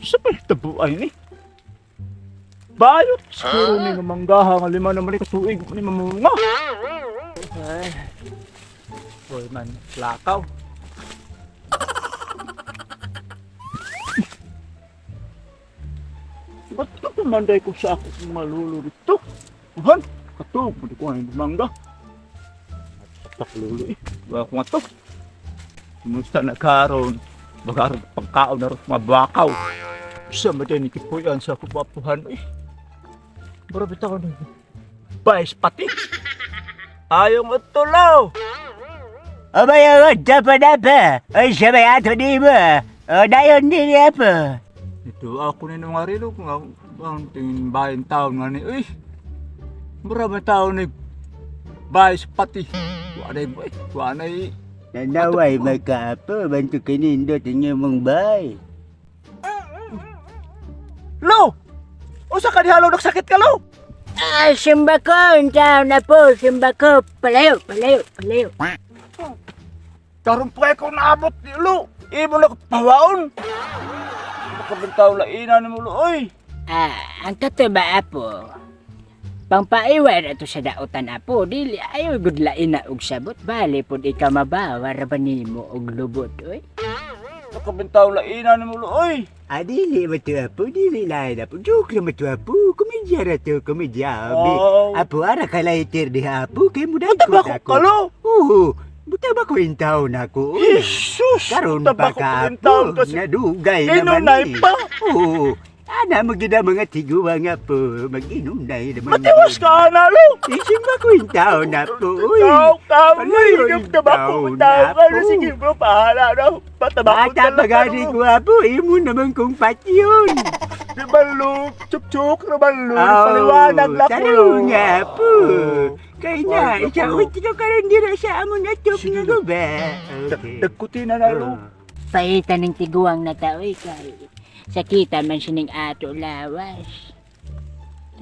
Sabay tabuay ni. Bayot siguro ni nga manggaha nga lima naman ni katuig ni mamunga. Ay. Boy man, lakaw. Ba't ka pumanday ko sa ako kung malulo dito? Tuhan, katog, hindi ko ang mangga. Tak lulo eh. Wala ko nga to. Kumusta na karon? Bagar pagkaon na rin mga bakaw. Sa madyan ni Kipuyan sa kupapuhan eh. Marami ako na. Bayes pati. Ayaw mo tulaw. Abay ako, dapat apa? Ay, sabay ato di ba? O, dayon din apa? Ito ako na mga rilo kung ang tingin bayan taon nga ni. Uy, marami taon ni bayes pati. Wanay boy, wanay. Nanaway magkaapo, bantu kanindot ang iyong bay. Lo! Usa ka di halaw nagsakit ka lo? Ah, simba ko, untaw na po, simba ko. Palayo. Karon pa ko naabot ni lo. Imo na pawaon. Makabintaw la ina ni mo lo, oy. Ang katuba apo. Pangpaiwar ato sa dautan apo, dili ayo gudlain na og sabot, bali pud ikaw mabawar ba nimo og lubot, oy. Makabintaw la ina ni mo lo, oy. Dili ba to apo, dili lain apo, joke naman to apo, komedya ra to, komedya. Oh. Apo, ara ka laiter di apo, kay mo Buta ba ko kalo? Oo, buta ba ko yung taon ako, oy. Jesus! Karon buta pa ba ko ka pagkintawon apo, kasi nadugay Inunay naman pa. Oo, ana magina mga tiguwa nga po, mag-inunay naman. matiwas ka na lo. Isin ba ko yung taon na po, uy. Tao, Palayo higap yung na ba ko? taon Tao na ka po. na, sige bro, pahala na. Patabako Bata pa gani ko apo, imo naman kong patyon. Di ba lo? Chuk-chuk na ba lo? Paliwanag na ko lo. Taro nga po. Kaya na, Ay, isa naku. ulit ka rin dira sa amon na chok Sige, na lo. ko ba? Dagkuti na na lo. Paitan ng tiguang na tao kay sakita man sining ato lawas.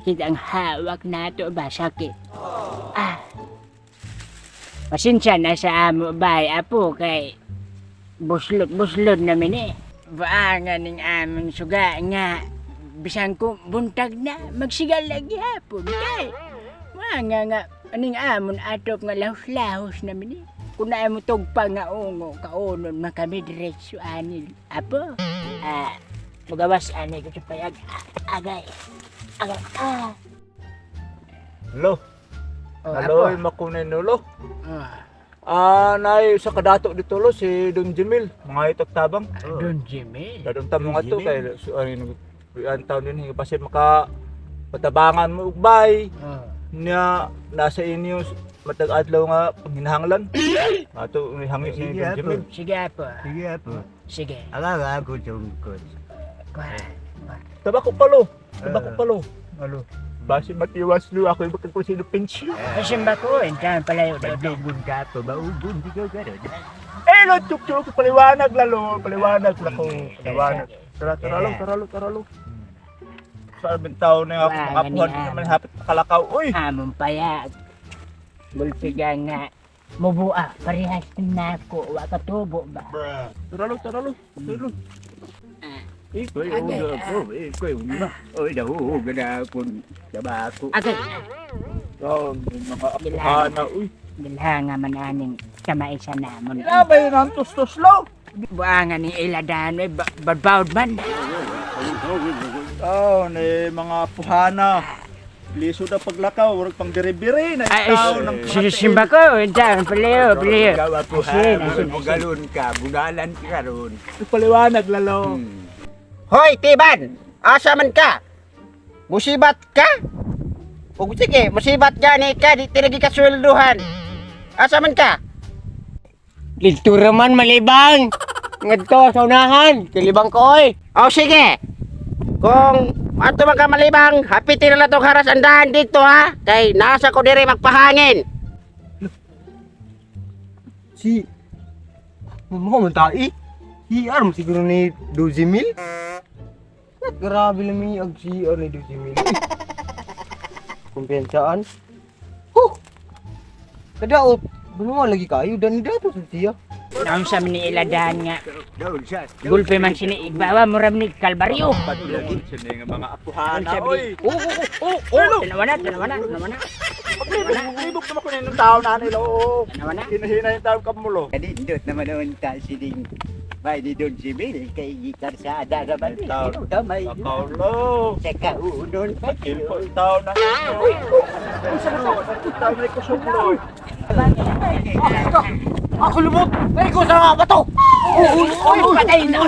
Kita ang hawak nato ba sakit. Pasensya na sa amo bay apo kay buslot namin eh. Baangan ning aming suga nga bisan ko buntag na magsigal lagi hapon kay. Nga aning amon atop nga lahos-lahos namin eh. Kung na mo tugpa nga ungo, kaunon man kami diretso anil. Apo, magawas ani ko sa payag. Agay. Lo. Oh, Aloy, apo. makunin no lo. Ah, Nay, sa kadato dito lo, si Don Jimil. Mga itok tabang. Don Jimmy. Dadong tamo nga Don to Jimil. kay ang taon din hingi kasi maka patabangan mo ugbay. Niya nasa inyo matag adlaw nga panghinahanglan. Ato ni hangi ni Sige, Don apo. Jimil. Sige apo. Sige apo. Sige. Alaga ako tungkol. Tabako palo. Tabako palo. Alo. Basi matiwas lo ako ibang ko sino pensyon. Kasimba ko, entan palayo daw. Dugun ka po, baugun di ka gano'n. Eh lo chuk paliwanag lalo, paliwanag lako. Paliwanag. Tara lo. Sa bentaw na ako Wah, mga puhan ganyan. naman hapit makalakaw. Uy. Amon payag. Bulpiga nga. Mubua, parehas na ako. Wa katubo ba? Tara lo. Ikaw yung ulo ko, Oy, nahuhuga na akong tabako. Agad. Oh, mga apuhana. Uy. Bilhanga man aning kamaisa namon. Labay ng tustos lo. Buangan ni Iladano, badbawd man. Oh, ni mga apuhana. Liso na paglakaw, warag pang biri-biri na tao ng Simba ko, entan, palayo. Gawa po Asin. bugalon ka, bugalan ka ron. Paliwanag lalo. Hoy, Tiban! Asa man ka? Musibat ka? Ug sige, musibat gani ka, di tinagi ka swelduhan. Asa man ka? Dito raman malibang. Ngadto sa unahan. Kilibang ko oy. O sige. Kung ato man ka malibang, hapitin na tong haras andahan dito ha. Kay nasa ko diri magpahangin. Si mo man tai. CR mo siguro ni 12,000. Grabe lang may ag CR ni 12,000. Kumpensaan. Kadaot. Ano lagi kayo dan dato sa siya. Naon sa mini iladahan nga. Gulpe man sini igbawa mo ram ni Kalbaryo. Padulong sini nga mga apuhana, Sabi, oy. Tanawa na. Libog naman ko na yung tao na nila, oo. Tanawa na. Hinahina yung tao kamulo. Kadindot naman naman ta sining may di Don Jimil kay gikarsada naman. Tao. Damay. Makaulo. Sa kaunol pa. Kilpo yung tao na. Uy! Tao na ko sumlo. Ako lumot! Ay, ko sa ba to? Uy, patay na.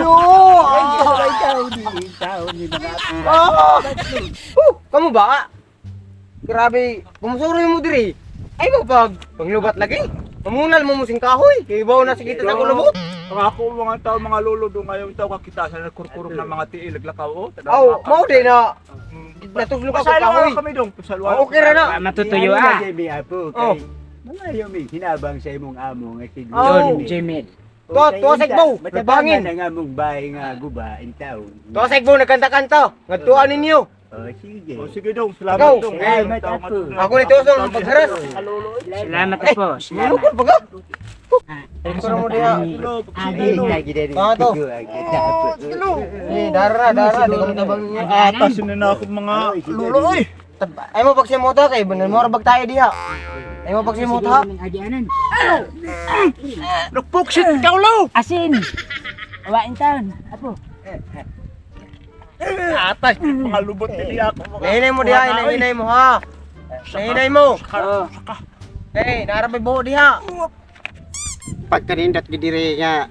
Kamu ba? Grabe, pumusuro mo diri. Ay mo panglubat lagi. Mamunal mo musing kahoy. Kay bawo na sige sa kulubot. Ang ako mga tao, mga lolo doon ngayon tao kakita sa nagkurkurong ng mga tiil, naglakaw, oh. Aw, mao din na natuslog ako sa Pasalo kahoy. na kami doon. Pasalo. Okay ra na. Matutuyo ah. Oh. Mga yung hinabang sa imong amo nga siguro. Oh. Don Jimil. Tuwa sa igbaw, nabangin. Matabangin ang among bahay nga guba in town. Tuwa sa igbaw nagkanta-kanta. Ngadtuan ninyo. Oh, sige. O sige dong, Ikaw. salamat dong. Salamat Tao ako. matutunan. Ako nito sa pagharas. Kalolo, eh. Salamat po. Salamat. Lulukot pa ka? Salamat. mo diha. Adi lagi dari Ah, to. Eh, dara, di ko matabang niya. Atas na ako mga lolo, oy. Ay mo pagsimuta kay banan mo ra bag tayo diha. Ay mo pagsimuta. Agianan. Nagpuksit ka ulo. Asin. Awain taon. Apo. Atas, mga lubot din ako. Nahinay mo diha, nahinay mo ha. Nahinay mo. Saka. Eh, narabay buo diha. Pagkanindat gidire nga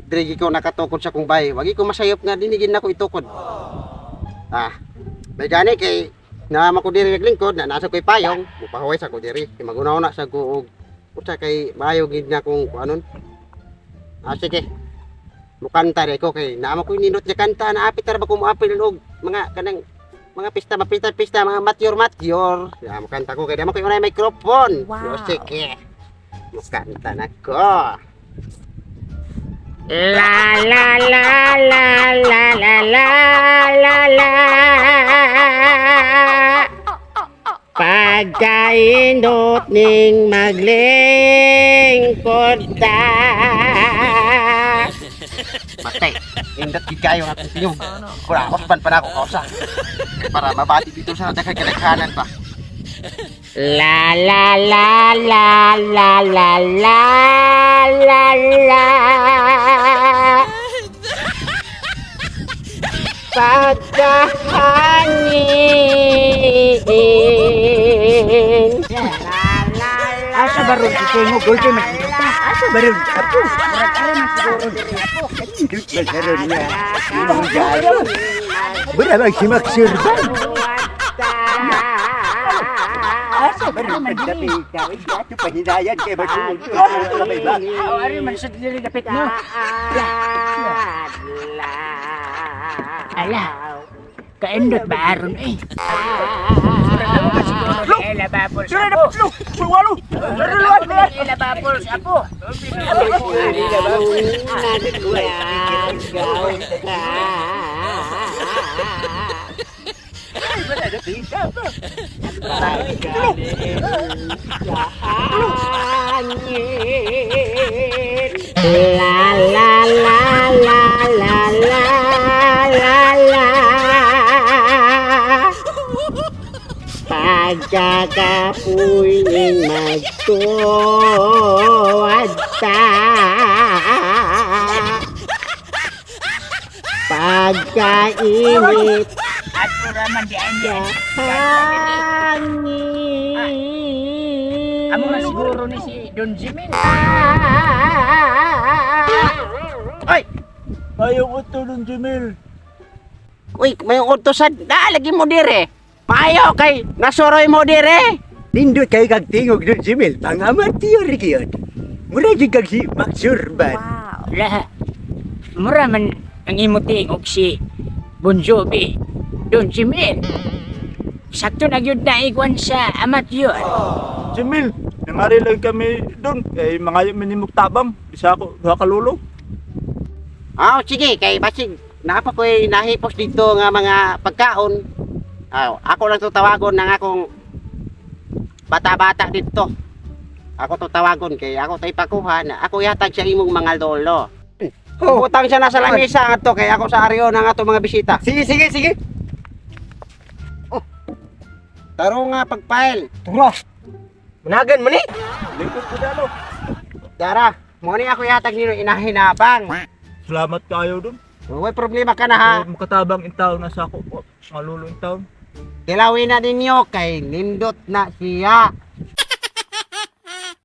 diri ko nakatukod sa kong bahay. Wagi ko masayop nga dinigin nako itukod. May gani kay na ko diri naglingkod na nasa ko'y payong, mupahuway sa ko diri. Kay magunaw na sa ko og usa kay maayo gid na kung kuanon. Sige. Mukanta rin ko kay naama ko ninot niya kanta na apit ra ba ko moapil og mga kanang mga pista mga mature. Ya mukanta ko kay naama ko unay microphone. Wow. Sige. Mukanta na ko. La la la la la la la la la. Pagkaindot ning maglingkod ta. Matay. Indot gid kayo nga sinyo. Kurakos pan ako kausa. Para mabati dito sa daghan-daghanan pa. La la la la la la la la la. Pagkahangin. Asa baru ito mo gulpe makita. Asa baru ako. Murag-ara man siguro diri ako. Masaron niya. Berapa si Maksirban? Asa ba naman tapi ikaw ito pahinayan kay Masul. Ari man sa dili dapit mo. Ala. Kaindot ba aron eh? Ela babol sa apo. Suwalo. Ela babol sa apo. La la la la la la la la. Pagkakapoy ning magtuwad ta. Pagkainit at raman di anya hangin. Amo na siguro ni si Don Jimil. Oy, Ayaw ko to ng Jamil. uy, may utosan. Lagi mo dire. Payo kay nasoroy mo dire. Nindot kay kag tingog dun Jimil. Pangamatiyor gyud. Mura jud kag si Maksurban. Lah, mura man ang imuting og si Bon Jovi, Don Jimil. Sakto na gyud na igwan sa amat yun. Jamil, nangari lang kami doon. Eh, mga minimuk tabam. Isa ako, duha ka lulo. Sige kay basig napa ko'y nahipos dito nga mga pagkaon. Ako lang to tawagon ng akong bata-bata dito. Ako to tawagon kay ako tay pakuha na ako yatag sa imong mga lolo. Butang siya nasa lamesa nga to kay ako sa aryo na nga to mga bisita. Sige, sige, sige. Taro nga pagpail. Turo. Managan man eh. Lingkod ko dalo. Dara, mo ni ako yatag nino inahinabang. Salamat kayo dun. Huwag problema ka na ha. Makatabang intaw na sa ako. Malulo intaw. Kilawin na ninyo kay nindot na siya.